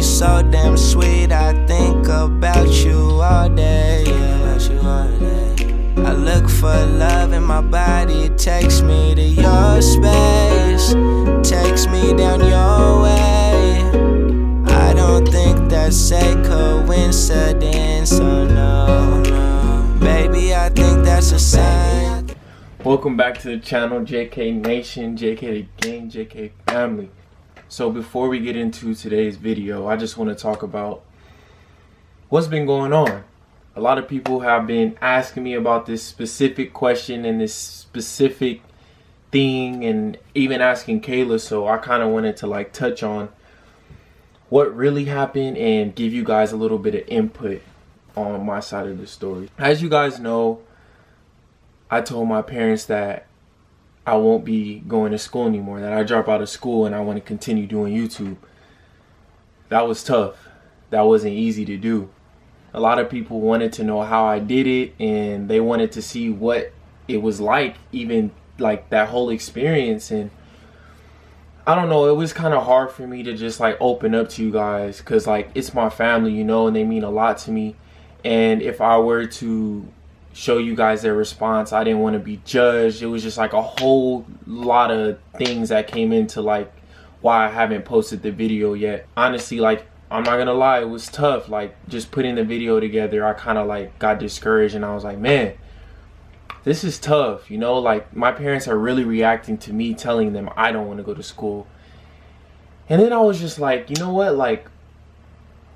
you so damn sweet, I think about you all day, yeah. I look for love in my body, it takes me to your space, takes me down your way. I don't think that's a coincidence, oh no. Baby, I think that's a sign. Welcome back to the channel, JK Nation, JK the gang, JK family. So before we get into today's video, I just want to talk about what's been going on. A lot of people have been asking me about this specific question and this specific thing, and even asking Kayla, so I kind of wanted to like touch on what really happened and give you guys a little bit of input on my side of the story. As you guys know, I told my parents that I won't be going to school anymore, that I drop out of school and I want to continue doing YouTube. That was tough. That wasn't easy to do. A lot of people wanted to know how I did it, and they wanted to see what it was like, even like that whole experience. And I don't know, it was kind of hard for me to just like open up to you guys, because like it's my family, you know, and they mean a lot to me. And if I were to show you guys their response, I didn't want to be judged. It was just like a whole lot of things that came into like why I haven't posted the video yet. Honestly, like, I'm not gonna lie, it was tough. Like, just putting the video together, I kind of like got discouraged, and I was like, man, this is tough, you know. Like, my parents are really reacting to me telling them I don't want to go to school. And then I was just like, you know what, like,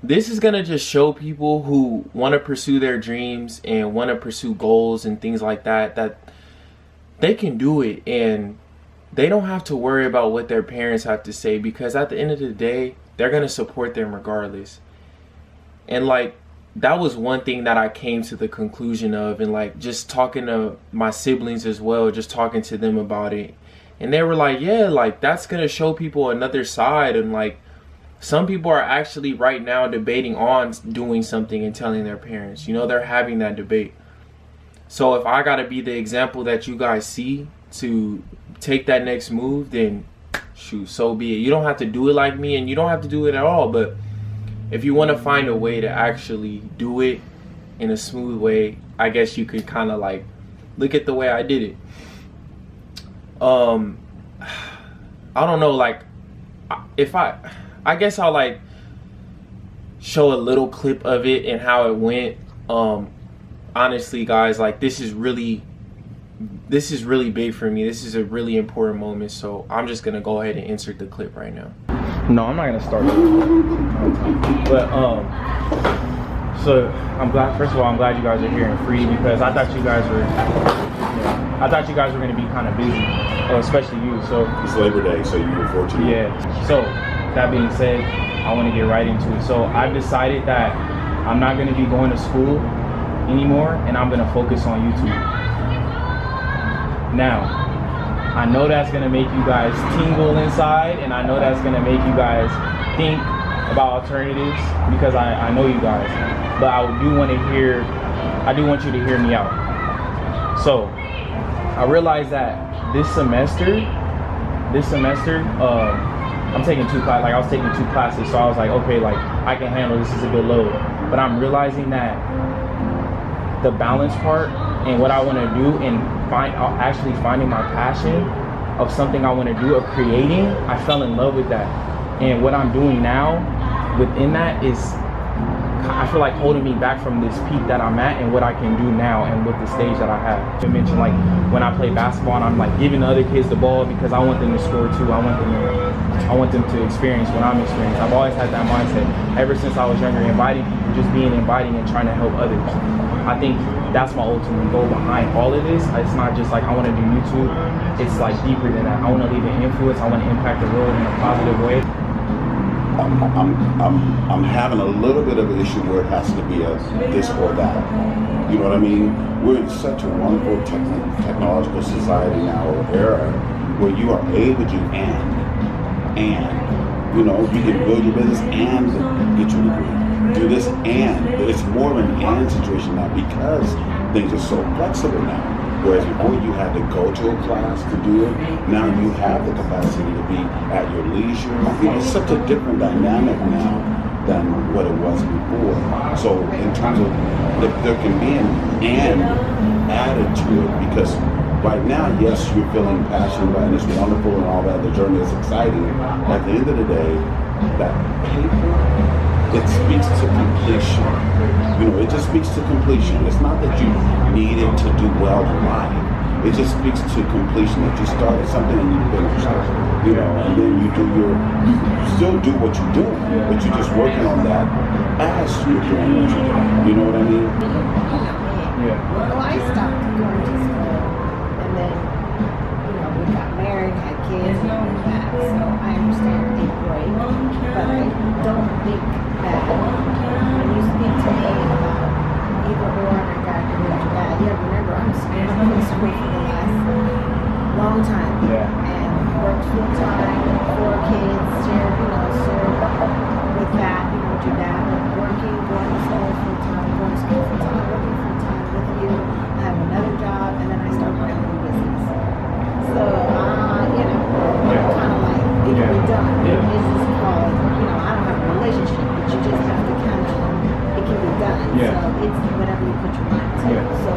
this is gonna just show people who want to pursue their dreams and want to pursue goals and things like that, that they can do it, and they don't have to worry about what their parents have to say, because at the end of the day, they're gonna support them regardless. And like, that was one thing that I came to the conclusion of, and like just talking to my siblings as well, just talking to them about it, and they were like, yeah, like that's gonna show people another side. And like, some people are actually right now debating on doing something and telling their parents, you know, they're having that debate. So if I gotta be the example that you guys see to take that next move, then shoot, so be it. You don't have to do it like me, and you don't have to do it at all, but if you want to find a way to actually do it in a smooth way, I guess you could kind of like look at the way I did it. I don't know, like, if I guess I'll like show a little clip of it and how it went. Honestly guys, like, this is really big for me. This is a really important moment, so I'm just gonna go ahead and insert the clip right now. No, I'm not gonna start it. But so I'm glad, first of all, I'm glad you guys are here and free, because I thought you guys were gonna be kind of busy, especially you. So it's Labor Day, so you were fortunate. Yeah. So that being said, I want to get right into it. So I've decided that I'm not gonna be going to school anymore, and I'm gonna focus on YouTube. Now, I know that's gonna make you guys tingle inside, and I know that's gonna make you guys think about alternatives, because I know you guys, but I do want you to hear me out. So I realized that this semester, I'm taking two classes. Like, I was taking 2 classes, so I was like, okay, like, I can handle this. Is a good load. But I'm realizing that the balance part and what I want to do, and actually finding my passion of something I want to do, of creating, I fell in love with that. And what I'm doing now within that is, I feel like, holding me back from this peak that I'm at and what I can do now, and with the stage that I have. You mentioned, like, when I play basketball and I'm like giving the other kids the ball because I want them to score too. I want them to experience what I'm experiencing. I've always had that mindset ever since I was younger, inviting people, just being inviting and trying to help others. I think that's my ultimate goal behind all of this. It's not just like I want to do YouTube. It's like deeper than that. I want to leave an influence. I want to impact the world in a positive way. I'm having a little bit of an issue where it has to be a this or that. You know what I mean? We're in such a wonderful technological society now, or era, where you are able to you know, you can build your business and get your degree. Do this and. It's more of an and situation now, because things are so flexible now. Whereas before you had to go to a class to do it, now you have the capacity to be at your leisure. It's such a different dynamic now than what it was before. So in terms of, there can be an and added to it, because right now, yes, you're feeling passionate about it, and it's wonderful and all that, the journey is exciting. At the end of the day, that paper, it speaks to completion. You know, it just speaks to completion. It's not that you need it to do well in life. It just speaks to completion, that you started something and you finished it. You know, and then you still do what you're doing, but you're just working on that as you're doing what you're doing. You know what I mean? Yeah. Well, I stopped going to school, and then, we got married, had kids, and all that. So I understand a break, but I don't think that when you speak to me about either or, and I got to do what you got, remember, I've been in school for the last long time. And worked full time, 4 kids, shared, with that, with your dad, working, going to school full time, working full time with you. I have another job, and then I started my own business. So, kind of like, it can be done. This is called, I don't have a relationship, but you just have to it can be done. So it's whatever you put your mind to. So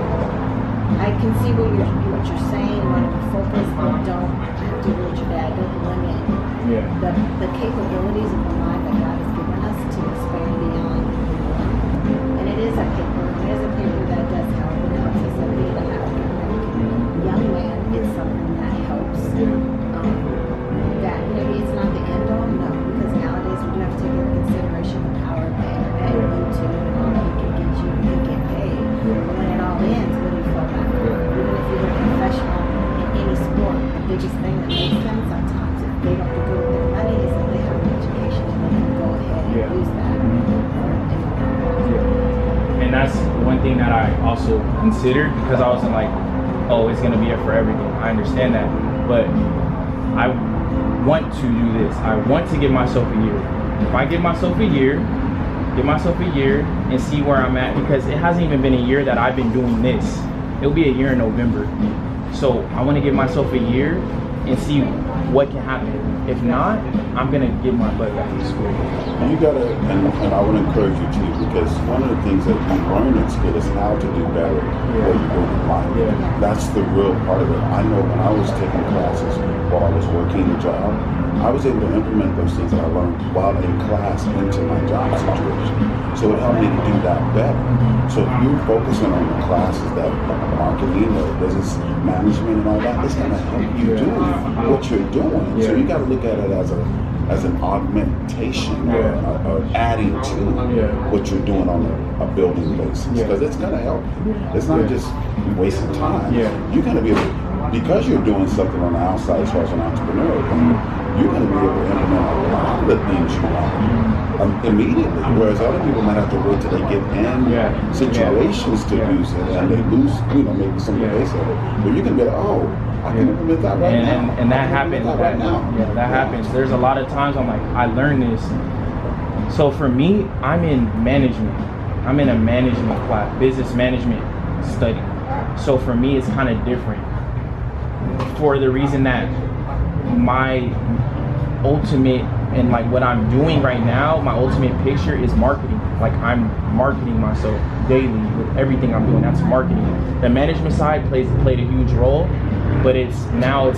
I can see what you're saying, want to be focused, but don't have to reach your dad, don't limit the capabilities of the mind that God has given us to expand beyond. And it is a paper, that does help. It helps us being an African American young man. It's something that helps. That maybe it's not the end all, no, because nowadays we do have to take into consideration the power of the internet and YouTube and all that can get you and get paid. But when it all ends, what do you fall back on? Even if you're a professional in any sport, the biggest thing that makes them sometimes, if they don't do good with their money, is that they have an education and they can go ahead and use that. And that's one thing that I also considered, because I wasn't like, oh, it's gonna be it for everything. I understand that, but I want to do this. I want to give myself a year. If I give myself a year and see where I'm at, because it hasn't even been a year that I've been doing this. It'll be a year in November. So I want to give myself a year and see what can happen. If not, I'm gonna get my butt back to school. And you gotta, and I want to encourage you too, because one of the things that you learn in school is how to do better what you're doing in life. That's the real part of it. I know when I was taking classes while I was working a job, I was able to implement those things that I learned while in class into my job situation. So it helped me to do that better. So if you're focusing on the classes that marketing or business management and all that, it's going to help you do what you're doing. So you got to look at it as an augmentation or adding to what you're doing on a building basis, because it's going to help you. It's not just wasting time. You're going to be able, because you're doing something on the outside as far as an entrepreneur, you're going to be able to implement a lot of the things you want immediately, whereas other people might have to wait till they get in situations to use it, and they lose, maybe some of the base of it. But you can be like, oh, I can implement that right now. And that happens right now. Yeah, that happens. There's a lot of times I'm like, I learned this. So for me, I'm in management. I'm in a management class, business management study. So for me, it's kind of different. For the reason that my ultimate and like what I'm doing right now, my ultimate picture is marketing. Like I'm marketing myself daily with everything I'm doing. That's marketing. The management side played a huge role, but it's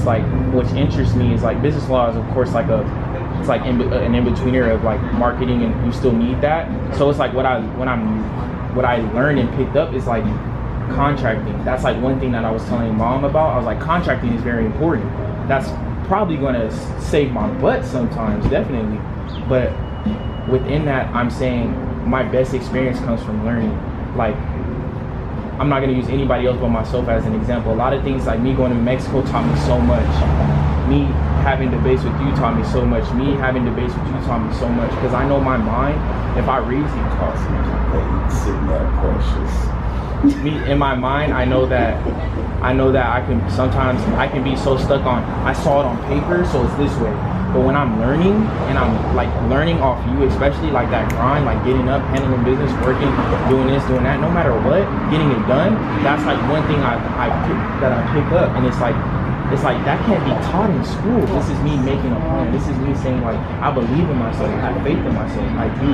like what interests me is like business law is of course like an in-betweener of like marketing, and you still need that. So it's like what I learned and picked up is like contracting. That's like one thing that I was telling mom about. I was like, contracting is very important. That's probably going to save my butt sometimes, definitely. But within that, I'm saying my best experience comes from learning. Like, I'm not going to use anybody else but myself as an example. A lot of things, like me going to Mexico taught me so much. Me having debates with you taught me so much. Me having debates with you taught me so much. Because I know my mind, if I read sitting there precious. Me in my mind, I know that I can be so stuck on, I saw it on paper, so it's this way. But when I'm learning, and I'm like learning off you, especially like that grind, like getting up, handling business, working, doing this, doing that, no matter what, getting it done, that's like one thing I pick up. And it's like it's like that can't be taught in school. This is me making a plan. This is me saying like, I believe in myself. I have faith in myself. I do.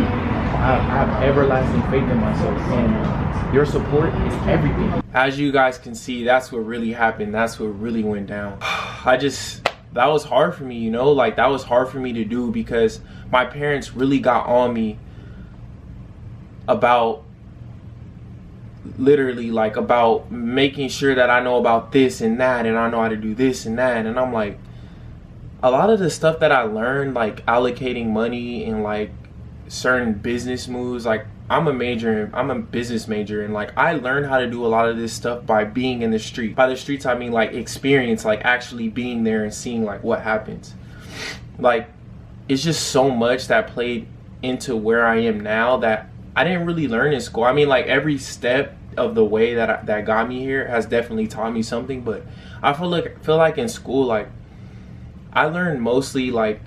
I have everlasting faith in myself, and your support is everything. As you guys can see, that's what really happened. That's what really went down. That was hard for me, you know, like that was hard for me to do because my parents really got on me about literally like about making sure that I know about this and that, and I know how to do this and that. And I'm like, a lot of the stuff that I learned, like allocating money and like certain business moves, like I'm a business major, and like I learned how to do a lot of this stuff by being in the street. By the streets I mean like experience, like actually being there and seeing like what happens. Like it's just so much that played into where I am now that I didn't really learn in school. I mean, like every step of the way that got me here has definitely taught me something, but I feel like in school, like I learned mostly like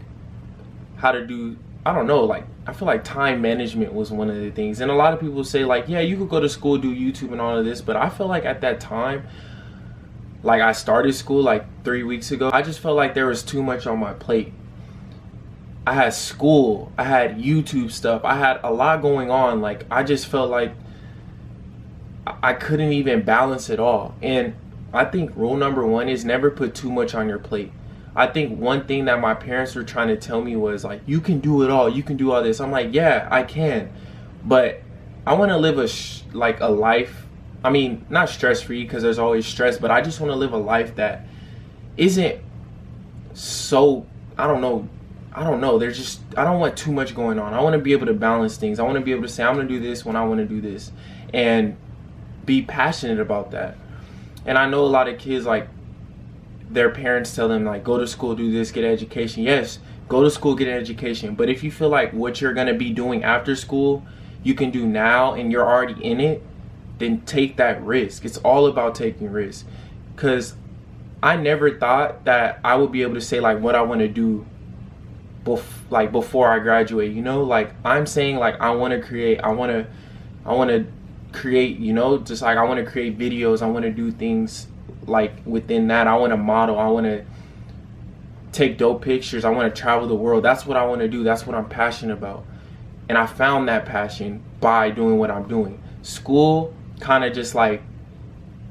how to do, I don't know, like I feel like time management was one of the things. And a lot of people say like, yeah, you could go to school, do YouTube and all of this, but I feel like at that time, like I started school like 3 weeks ago, I just felt like there was too much on my plate. I had school, I had YouTube stuff, I had a lot going on. Like I just felt like I couldn't even balance it all. And I think rule number one is never put too much on your plate. I think one thing that my parents were trying to tell me was like, you can do it all, you can do all this. I'm like, yeah, I can, but I want to live a life, I mean, not stress-free because there's always stress, but I just want to live a life that isn't so, I don't know, I don't want too much going on. I want to be able to balance things. I want to be able to say, I'm going to do this when I want to do this, and be passionate about that. And I know a lot of kids, like, their parents tell them, like, go to school, do this, get an education. Yes, go to school, get an education. But if you feel like what you're going to be doing after school, you can do now and you're already in it, then take that risk. It's all about taking risks. Because I never thought that I would be able to say, like, what I want to do before I graduate, you know? Like, I'm saying, like, I want to create, you know, just like I want to create videos, I want to do things like within that. I want to model, I want to take dope pictures, I want to travel the world. That's what I want to do. That's what I'm passionate about. And I found that passion by doing what I'm doing. School kind of just like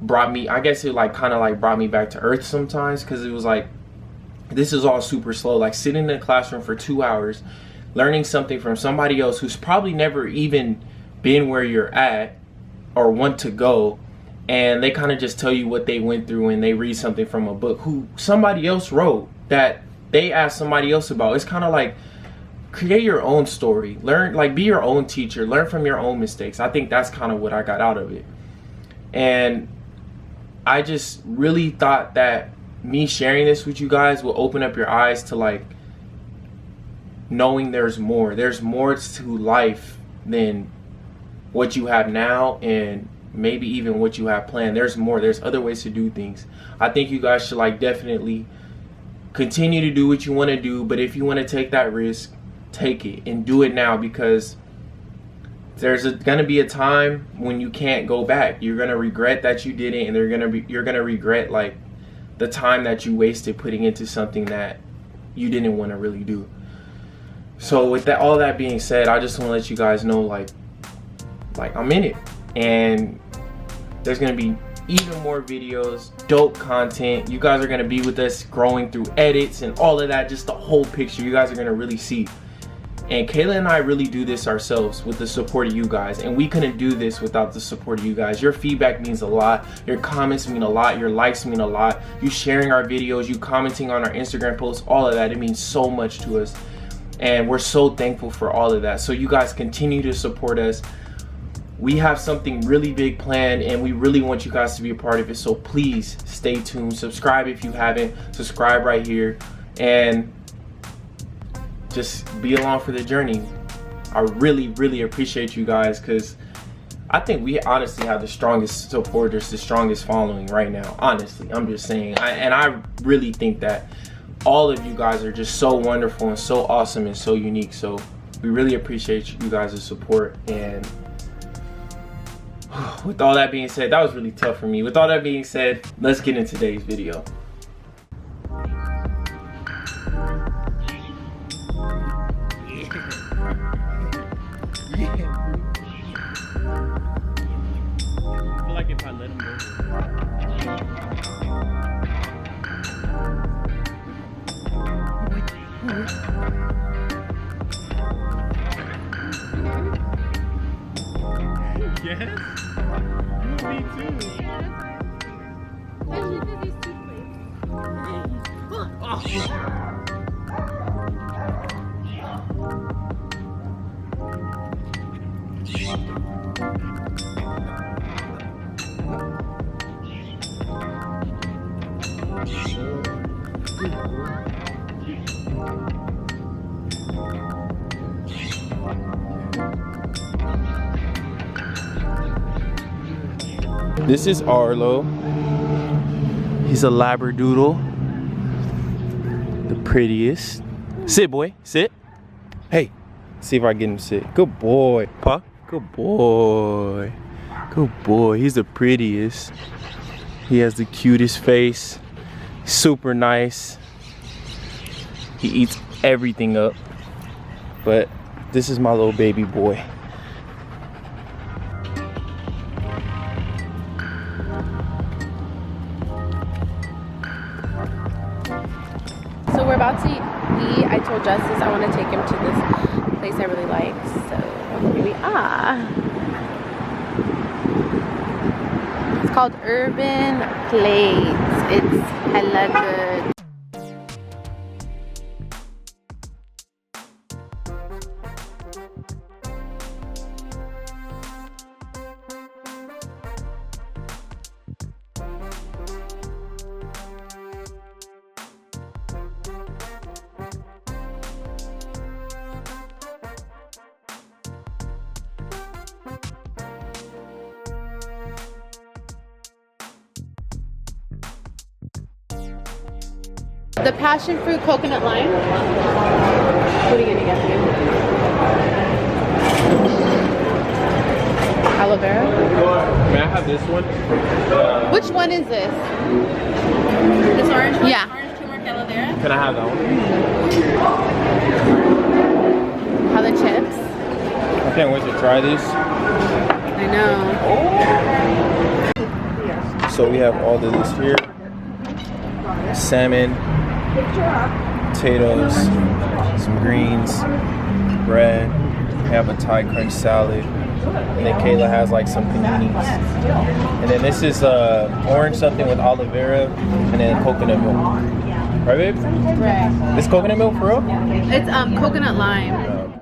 brought me, I guess it like kind of like brought me back to earth sometimes, because it was like, this is all super slow. Like sitting in the classroom for 2 hours, learning something from somebody else who's probably never even been where you're at or want to go, and they kind of just tell you what they went through, and they read something from a book who somebody else wrote that they asked somebody else about. It's kind of like, create your own story, learn, like be your own teacher, learn from your own mistakes. I think that's kind of what I got out of it. And I just really thought that me sharing this with you guys will open up your eyes to like knowing there's more to life than what you have now, and maybe even what you have planned. There's more, there's other ways to do things. I think you guys should like definitely continue to do what you want to do, but if you want to take that risk, take it and do it now, because there's gonna be a time when you can't go back. You're gonna regret that you did it, and you're gonna regret like the time that you wasted putting into something that you didn't want to really do. So with that, all that being said, I just want to let you guys know like I'm in it, and there's gonna be even more videos, dope content. You guys are gonna be with us growing through edits and all of that, just the whole picture you guys are gonna really see. And Kayla and I really do this ourselves with the support of you guys, and we couldn't do this without the support of you guys. Your feedback means a lot, your comments mean a lot, your likes mean a lot, you sharing our videos, you commenting on our Instagram posts, all of that, it means so much to us, and we're so thankful for all of that. So you guys continue to support us. We have something really big planned, and we really want you guys to be a part of it. So please stay tuned. Subscribe if you haven't. Subscribe right here, and just be along for the journey. I really, really appreciate you guys, because I think we honestly have the strongest supporters, the strongest following right now. Honestly, I'm just saying. I really think that all of you guys are just so wonderful and so awesome and so unique. So we really appreciate you guys' support. And with all that being said, that was really tough for me. With all that being said, let's get into today's video. Yes? Me too. This is Arlo. He's a Labradoodle. The prettiest. Sit, boy. Sit. Hey. See if I get him to sit. Good boy. Pa. Good boy. Good boy. He's the prettiest. He has the cutest face. Super nice. He eats everything up. But this is my little baby boy. So we're about to eat. I told Justus I want to take him to this place I really like. So here we are. It's called Urban Plates. It's hella good. The passion fruit coconut lime. What are you gonna get me? Aloe vera? May I have this one? Which one is this? This orange one? Yeah. Orange turmeric aloe vera? Can I have that one? How the chips? I can't wait to try this. I know. So we have all of this here. Salmon, potatoes, some greens, bread. We have a Thai crunch salad. And then Kayla has like some paninis. And then this is orange something with aloe vera and then coconut milk. Right, babe? Right. This coconut milk for real? It's coconut lime.